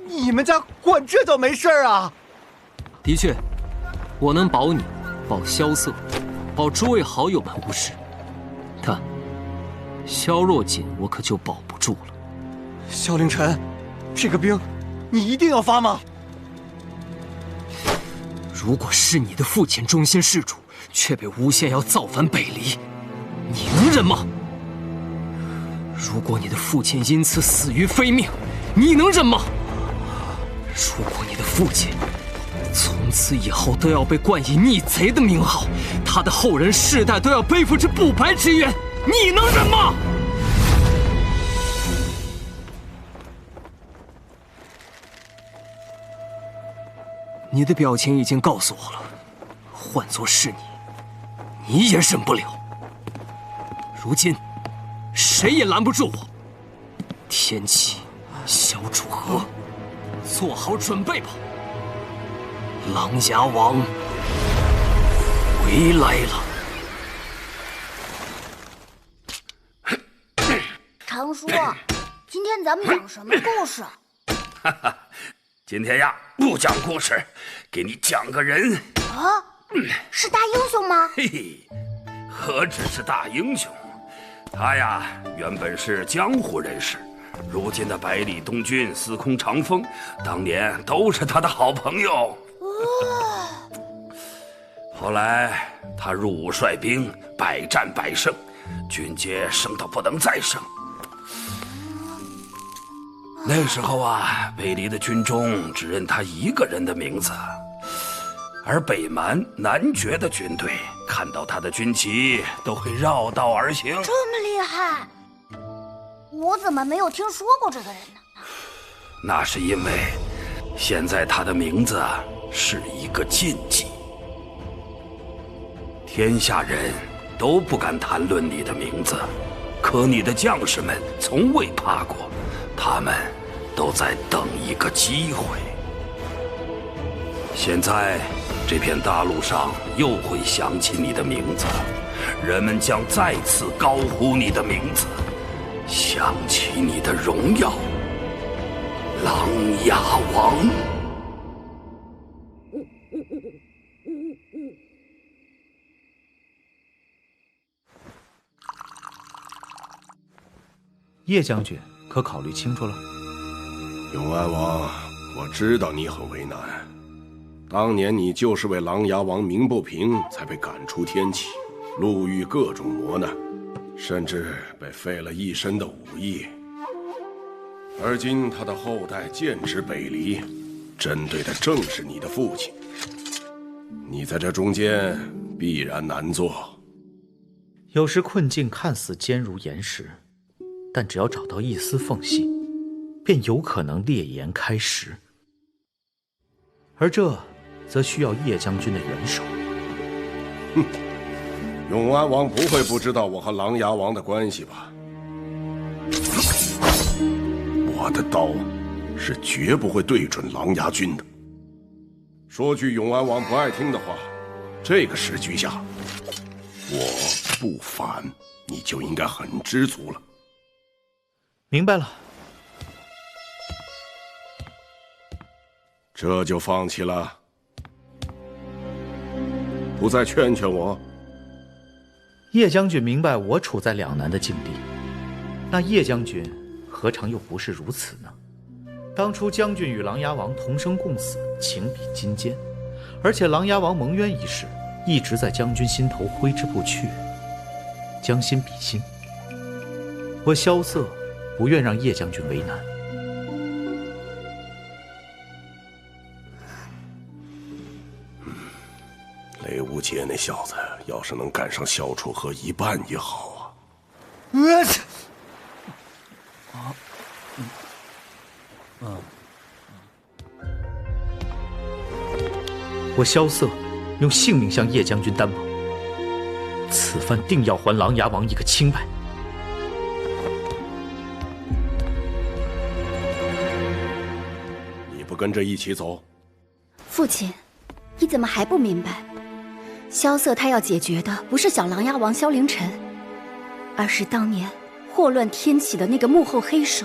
你们家管这叫没事啊？的确，我能保你，保萧瑟，保诸位好友们无事。但萧若锦，我可就保不住了。萧凌晨，这个兵，你一定要发吗？如果是你的父亲忠心事主，却被诬陷要造反北离，你能忍吗？如果你的父亲因此死于非命，你能忍吗？如果你的父亲从此以后都要被冠以逆贼的名号，他的后人世代都要背负着不白之冤，你能忍吗？你的表情已经告诉我了，换作是你也忍不了。如今，谁也拦不住我。天启、萧楚河，做好准备吧。琅琊王回来了。常叔，今天咱们讲什么故事？哈哈，今天呀，不讲故事，给你讲个人。啊，是大英雄吗？嘿嘿，何止是大英雄，他呀原本是江湖人士，如今的百里东军、司空长风，当年都是他的好朋友。后来他入伍率兵，百战百胜，军阶升到不能再升。那时候啊，北离的军中只认他一个人的名字，而北蛮、南绝的军队看到他的军旗都会绕道而行。这么厉害，我怎么没有听说过这个人呢？那是因为现在他的名字是一个禁忌，天下人都不敢谈论你的名字，可你的将士们从未怕过，他们都在等一个机会。现在这片大陆上又会响起你的名字，人们将再次高呼你的名字，想起你的荣耀，琅琊王。叶将军可考虑清楚了？永安王，我知道你很为难。当年你就是为琅琊王鸣不平才被赶出天启，路遇各种磨难，甚至被废了一身的武艺。而今他的后代剑指北离，针对的正是你的父亲。你在这中间必然难做。有时困境看似坚如岩石，但只要找到一丝缝隙，便有可能烈焰开石。而这则需要叶将军的援手。哼，永安王不会不知道我和琅琊王的关系吧？我的刀是绝不会对准琅琊军的。说句永安王不爱听的话，这个时局下，我不反，你就应该很知足了。明白了。这就放弃了？不再劝劝我？叶将军明白我处在两难的境地，那叶将军何尝又不是如此呢？当初将军与琅琊王同生共死，情比金坚，而且琅琊王蒙冤一事一直在将军心头挥之不去。将心比心，我萧瑟不愿让叶将军为难。雷无杰那小子要是能赶上萧楚河一半也好啊。我萧瑟用性命向叶将军担保，此番定要还琅琊王一个清白。你不跟着一起走？父亲，你怎么还不明白？萧瑟他要解决的不是小琅琊王萧凌晨，而是当年祸乱天启的那个幕后黑手。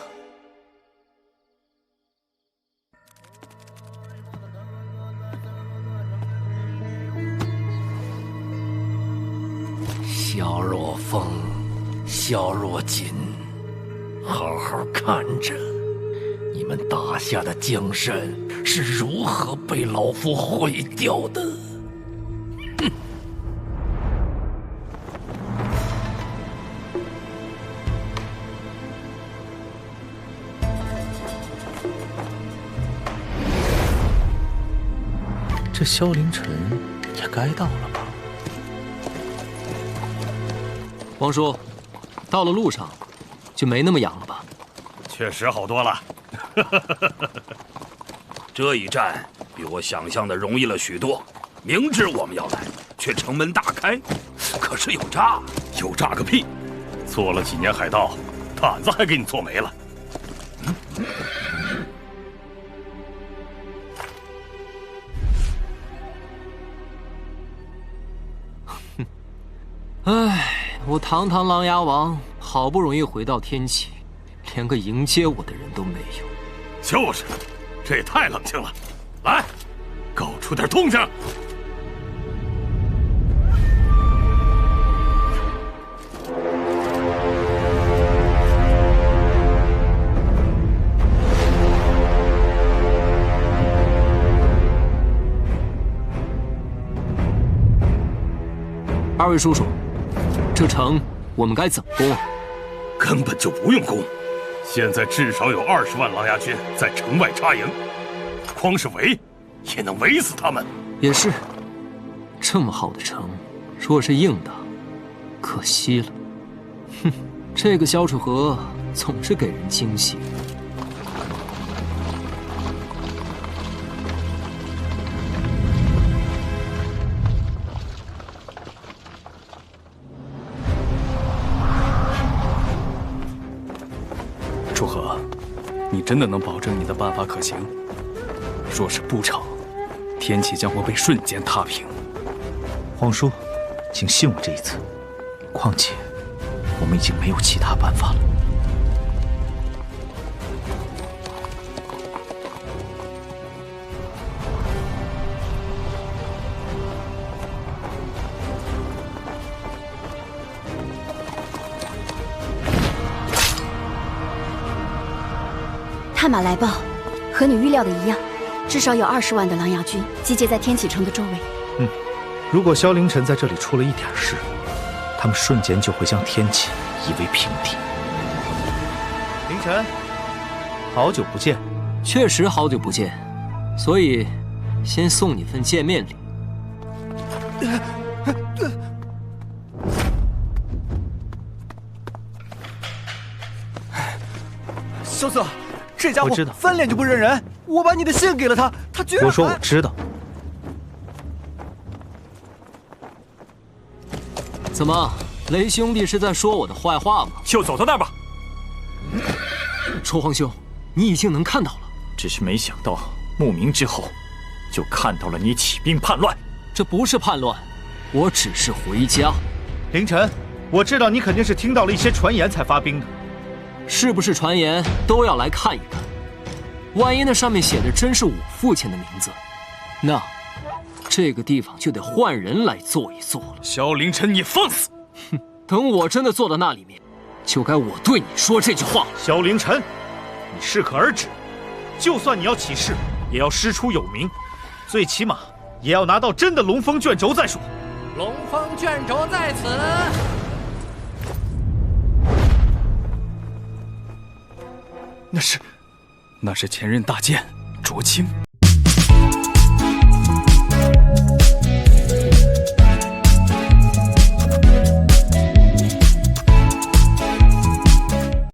萧若风，萧若锦，好好看着，你们打下的江山是如何被老夫毁掉的。哼！这萧凌晨也该到了吧？王叔，到了路上就没那么痒了吧？确实好多了。这一战比我想象的容易了许多。明知我们要来，却城门大开，可是有诈，有诈个屁！做了几年海盗，胆子还给你做没了。唉，我堂堂琅琊王好不容易回到天启，连个迎接我的人都没有。就是，这也太冷清了。来，搞出点动静！二位叔叔，这城我们该怎么攻啊？根本就不用攻，现在至少有20万琅琊军在城外插营，光是围，也能围死他们。也是，这么好的城，若是硬打，可惜了。哼，这个萧楚河总是给人惊喜。楚河，你真的能保证你的办法可行？若是不成，天启将会被瞬间踏平。皇叔，请信我这一次。况且，我们已经没有其他办法了。探马来报，和你预料的一样，至少有20万的琅琊军集结在天启城的周围。如果萧凌晨在这里出了一点事，他们瞬间就会将天启夷为平地。凌晨，好久不见。确实好久不见，所以先送你份见面礼。萧瑟，这家伙我知道翻脸就不认人。我把你的信给了他，他居然……我说我知道。怎么，雷兄弟是在说我的坏话吗？就走到那儿吧。楚皇兄，你已经能看到了。只是没想到慕名之后，就看到了你起兵叛乱。这不是叛乱，我只是回家。凌晨，我知道你肯定是听到了一些传言才发兵的。是不是传言都要来看一看？万一那上面写的真是我父亲的名字，那这个地方就得换人来坐一坐了。萧凌晨，你放肆！哼，等我真的坐到那里面，就该我对你说这句话。萧凌晨，你适可而止。就算你要起事，也要师出有名，最起码也要拿到真的龙峰卷轴再说。龙峰卷轴在此。那是前任大剑卓青。